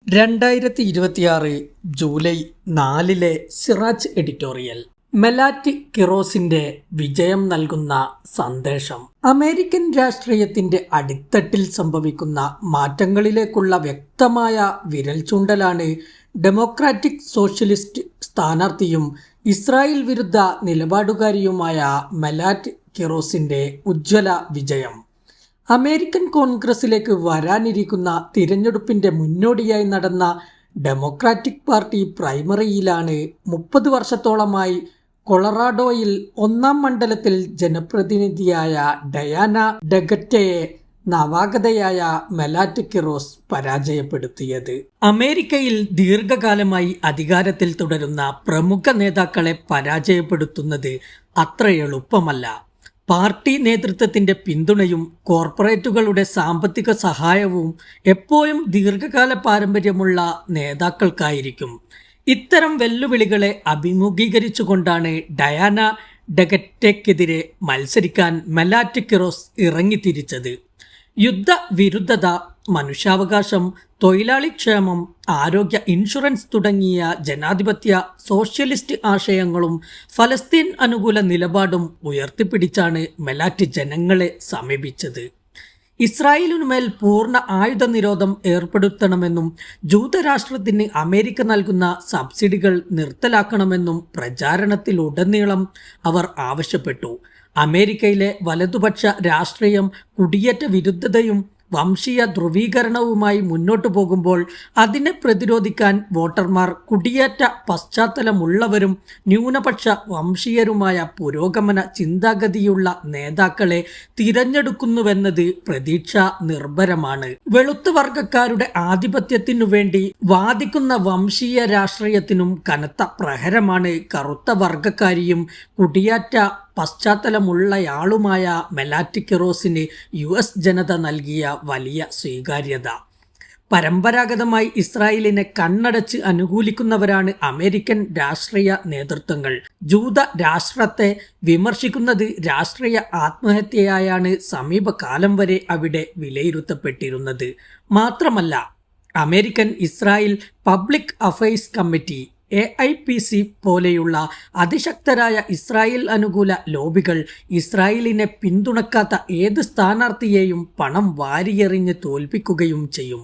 2026 July 4 Siraj editorial. മെലാറ്റ് കിറോസിന്റെ വിജയം നൽകുന്ന സന്ദേശം. അമേരിക്കൻ രാഷ്ട്രീയത്തിന്റെ അടിത്തട്ടിൽ സംഭവിക്കുന്ന മാറ്റങ്ങളിലേക്കുള്ള വ്യക്തമായ വിരൽചൂണ്ടലാണ് ഡെമോക്രാറ്റിക് സോഷ്യലിസ്റ്റ് സ്ഥാനാർത്ഥിയും ഇസ്രായേൽ വിരുദ്ധ നിലപാടുകാരിയുമായ മെലാറ്റ് കിറോസിന്റെ ഉജ്ജ്വല വിജയം. അമേരിക്കൻ കോൺഗ്രസിലേക്ക് വരാനിരിക്കുന്ന തിരഞ്ഞെടുപ്പിന്റെ മുന്നോടിയായി നടന്ന ഡെമോക്രാറ്റിക് പാർട്ടി പ്രൈമറിയിലാണ് 30 വർഷത്തോളമായി കൊളറാഡോയിൽ 1-ാം മണ്ഡലത്തിൽ ജനപ്രതിനിധിയായ ഡയാന ഡെഗറ്റയെ നവാഗതയായ മെലാറ്റ് കിറോസ് പരാജയപ്പെടുത്തിയത്. അമേരിക്കയിൽ ദീർഘകാലമായി അധികാരത്തിൽ തുടരുന്ന പ്രമുഖ നേതാക്കളെ പരാജയപ്പെടുത്തുന്നത് അത്ര എളുപ്പമല്ല. പാർട്ടി നേതൃത്വത്തിന്റെ പിന്തുണയും കോർപ്പറേറ്റുകളുടെ സാമ്പത്തിക സഹായവും എപ്പോഴും ദീർഘകാല പാരമ്പര്യമുള്ള നേതാക്കൾക്കായിരിക്കും. ഇത്തരം വെല്ലുവിളികളെ അഭിമുഖീകരിച്ചുകൊണ്ടാണ് ഡയാന ഡെഗറ്റയ്ക്കെതിരെ മത്സരിക്കാൻ മെലാറ്റ് കിറോസ് ഇറങ്ങിത്തിരിച്ചത്. യുദ്ധവിരുദ്ധത, മനുഷ്യാവകാശം, തൊഴിലാളിക്ഷേമം, ആരോഗ്യ ഇൻഷുറൻസ് തുടങ്ങിയ ജനാധിപത്യ സോഷ്യലിസ്റ്റ് ആശയങ്ങളും ഫലസ്തീൻ അനുകൂല നിലപാടും ഉയർത്തിപ്പിടിച്ചാണ് മെലാറ്റ് ജനങ്ങളെ സമീപിച്ചത്. ഇസ്രായേലിനുമേൽ പൂർണ്ണ ആയുധ നിരോധം ഏർപ്പെടുത്തണമെന്നും ജൂതരാഷ്ട്രത്തിന് അമേരിക്ക നൽകുന്ന സബ്സിഡികൾ നിർത്തലാക്കണമെന്നും പ്രചാരണത്തിലുടനീളം അവർ ആവശ്യപ്പെട്ടു. അമേരിക്കയിലെ വലതുപക്ഷ രാഷ്ട്രീയം കുടിയേറ്റ വിരുദ്ധതയും വംശീയ ധ്രുവീകരണവുമായി മുന്നോട്ടു പോകുമ്പോൾ അതിനെ പ്രതിരോധിക്കാൻ വോട്ടർമാർ കുടിയേറ്റ പശ്ചാത്തലമുള്ളവരും ന്യൂനപക്ഷ വംശീയരുമായ പുരോഗമന ചിന്താഗതിയുള്ള നേതാക്കളെ തിരഞ്ഞെടുക്കുന്നുവെന്നത് പ്രതീക്ഷ നിർഭരമാണ്. വെളുത്ത വർഗക്കാരുടെ ആധിപത്യത്തിനു വേണ്ടി വാദിക്കുന്ന വംശീയ രാഷ്ട്രീയത്തിനും കനത്ത പ്രഹരമാണ് കറുത്ത വർഗക്കാരിയും കുടിയേറ്റ പശ്ചാത്തലമുള്ളയാളുമായ മെലാറ്റ് കിറോസിന് US ജനത നൽകിയ വലിയ സ്വീകാര്യത. പരമ്പരാഗതമായി ഇസ്രായേലിനെ കണ്ണടച്ച് അനുകൂലിക്കുന്നവരാണ് അമേരിക്കൻ രാഷ്ട്രീയ നേതൃത്വങ്ങൾ. ജൂത രാഷ്ട്രത്തെ വിമർശിക്കുന്നത് രാഷ്ട്രീയ ആത്മഹത്യയായാണ് സമീപകാലം വരെ അവിടെ വിലയിരുത്തപ്പെട്ടിരുന്നത്. മാത്രമല്ല, American Israel public affairs committee AIPC പോലെയുള്ള അതിശക്തരായ ഇസ്രായേൽ അനുകൂല ലോബികൾ ഇസ്രായേലിനെ പിന്തുണക്കാത്ത ഏത് സ്ഥാനാർത്ഥിയെയും പണം വാരിയെറിഞ്ഞ് തോൽപ്പിക്കുകയും ചെയ്യും.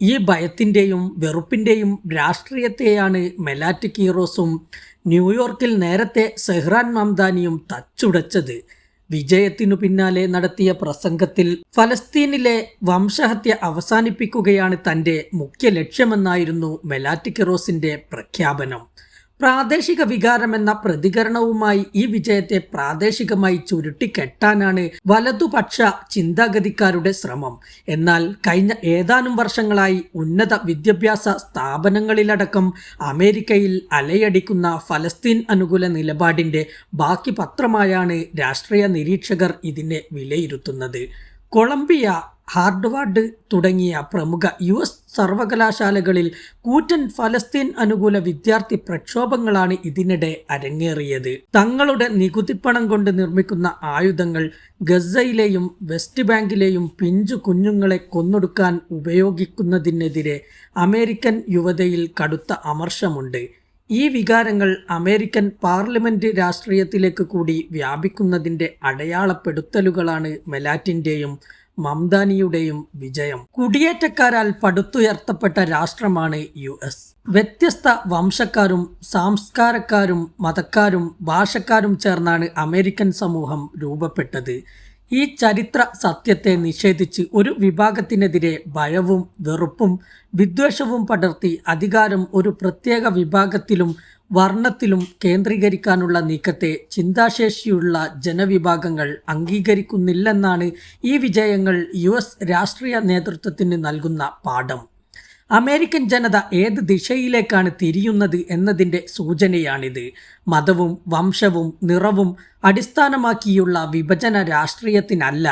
ഈ ഭയത്തിൻ്റെയും വെറുപ്പിൻ്റെയും രാഷ്ട്രീയത്തെയാണ് മെലാറ്റ് കിറോസും ന്യൂയോർക്കിൽ നേരത്തെ സെഹ്റാൻ മംദാനിയും തച്ചുടച്ചത്. വിജയത്തിനു പിന്നാലെ നടത്തിയ പ്രസംഗത്തിൽ ഫലസ്തീനിലെ വംശഹത്യ അവസാനിപ്പിക്കുകയാണ് തൻ്റെ മുഖ്യ ലക്ഷ്യമെന്നായിരുന്നു മെലാറ്റ് കിറോസിന്റെ പ്രഖ്യാപനം. പ്രാദേശിക വികാരമെന്ന പ്രതികരണവുമായി ഈ വിജയത്തെ പ്രാദേശികമായി ചുരുട്ടിക്കെട്ടാനാണ് വലതുപക്ഷ ചിന്താഗതിക്കാരുടെ ശ്രമം. എന്നാൽ കഴിഞ്ഞ ഏതാനും വർഷങ്ങളായി ഉന്നത വിദ്യാഭ്യാസ സ്ഥാപനങ്ങളിലടക്കം അമേരിക്കയിൽ അലയടിക്കുന്ന ഫലസ്തീൻ അനുകൂല നിലപാടിന്റെ ബാക്കി പത്രമായാണ് രാഷ്ട്രീയ നിരീക്ഷകർ ഇതിനെ വിലയിരുത്തുന്നത്. കൊളംബിയ, ഹാർഡ്വാർഡ് തുടങ്ങിയ പ്രമുഖ US സർവകലാശാലകളിൽ കൂറ്റൻ ഫലസ്തീൻ അനുകൂല വിദ്യാർത്ഥി പ്രക്ഷോഭങ്ങളാണ് ഇതിനിടെ അരങ്ങേറിയത്. തങ്ങളുടെ നികുതിപ്പണം കൊണ്ട് നിർമ്മിക്കുന്ന ആയുധങ്ങൾ ഗസയിലെയും വെസ്റ്റ് ബാങ്കിലെയും പിഞ്ചു കുഞ്ഞുങ്ങളെ കൊന്നൊടുക്കാൻ ഉപയോഗിക്കുന്നതിനെതിരെ അമേരിക്കൻ യുവതയിൽ കടുത്ത അമർഷമുണ്ട്. ഈ വികാരങ്ങൾ അമേരിക്കൻ പാർലമെന്റ് രാഷ്ട്രീയത്തിലേക്ക് കൂടി വ്യാപിക്കുന്നതിൻ്റെ അടയാളപ്പെടുത്തലുകളാണ് മെലാറ്റിൻ്റെയും മംദാനിയുടെയും വിജയം. കുടിയേറ്റക്കാരാൽ പടുത്തുയർത്തപ്പെട്ട രാഷ്ട്രമാണ് US. വ്യത്യസ്ത വംശക്കാരും സംസ്കാരക്കാരും മതക്കാരും ഭാഷക്കാരും ചേർന്നാണ് അമേരിക്കൻ സമൂഹം രൂപപ്പെട്ടത്. ഈ ചരിത്ര സത്യത്തെ നിഷേധിച്ച് ഒരു വിഭാഗത്തിനെതിരെ ഭയവും വെറുപ്പും വിദ്വേഷവും പടർത്തി അധികാരം ഒരു പ്രത്യേക വിഭാഗത്തിലും വർണ്ണത്തിലും കേന്ദ്രീകരിക്കാനുള്ള നീക്കത്തെ ചിന്താശേഷിയുള്ള ജനവിഭാഗങ്ങൾ അംഗീകരിക്കുന്നില്ലെന്നാണ് ഈ വിജയങ്ങൾ US രാഷ്ട്രീയ നേതൃത്വത്തിന് നൽകുന്ന പാഠം. അമേരിക്കൻ ജനത ഏത് ദിശയിലേക്കാണ് തിരിയുന്നത് എന്നതിൻ്റെ സൂചനയാണിത്. മതവും വംശവും നിറവും അടിസ്ഥാനമാക്കിയുള്ള വിഭജന രാഷ്ട്രീയത്തിനല്ല,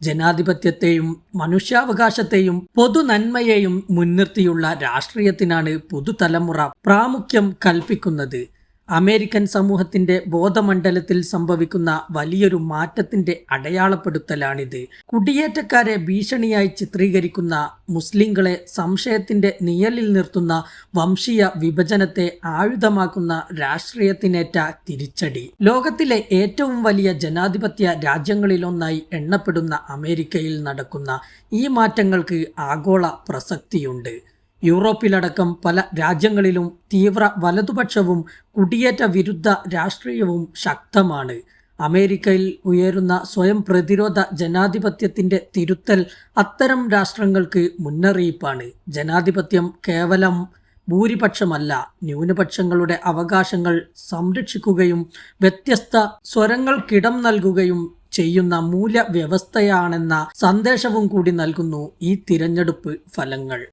ജനാധിപത്യത്തെയും മനുഷ്യാവകാശത്തെയും പൊതുനന്മയെയും മുൻനിർത്തിയുള്ള രാഷ്ട്രീയത്തിനാണ് പുതുതലമുറ പ്രാമുഖ്യം കൽപ്പിക്കുന്നത്. അമേരിക്കൻ സമൂഹത്തിന്റെ ബോധമണ്ഡലത്തിൽ സംഭവിക്കുന്ന വലിയൊരു മാറ്റത്തിന്റെ അടയാളപ്പെടുത്തലാണിത്. കുടിയേറ്റക്കാരെ ഭീഷണിയായി ചിത്രീകരിക്കുന്ന, മുസ്ലിങ്ങളെ സംശയത്തിന്റെ നിഴലിൽ നിർത്തുന്ന, വംശീയ വിഭജനത്തെ ആയുധമാക്കുന്ന രാഷ്ട്രീയത്തിനേറ്റ തിരിച്ചടി. ലോകത്തിലെ ഏറ്റവും വലിയ ജനാധിപത്യ രാജ്യങ്ങളിലൊന്നായി എണ്ണപ്പെടുന്ന അമേരിക്കയിൽ നടക്കുന്ന ഈ മാറ്റങ്ങൾക്ക് ആഗോള പ്രസക്തിയുണ്ട്. യൂറോപ്പിലടക്കം പല രാജ്യങ്ങളിലും തീവ്ര വലതുപക്ഷവും കുടിയേറ്റ വിരുദ്ധ രാഷ്ട്രീയവും ശക്തമാണ്. അമേരിക്കയിൽ ഉയരുന്ന സ്വയം പ്രതിരോധ ജനാധിപത്യത്തിന്റെ തിരുത്തൽ അത്തരം രാഷ്ട്രങ്ങൾക്ക് മുന്നറിയിപ്പാണ്. ജനാധിപത്യം കേവലം ഭൂരിപക്ഷമല്ല, ന്യൂനപക്ഷങ്ങളുടെ അവകാശങ്ങൾ സംരക്ഷിക്കുകയും വ്യത്യസ്ത സ്വരങ്ങൾക്കിടം നൽകുകയും ചെയ്യുന്ന മൂല്യവ്യവസ്ഥയാണെന്ന സന്ദേശവും കൂടി നൽകുന്നു ഈ തിരഞ്ഞെടുപ്പ് ഫലങ്ങൾ.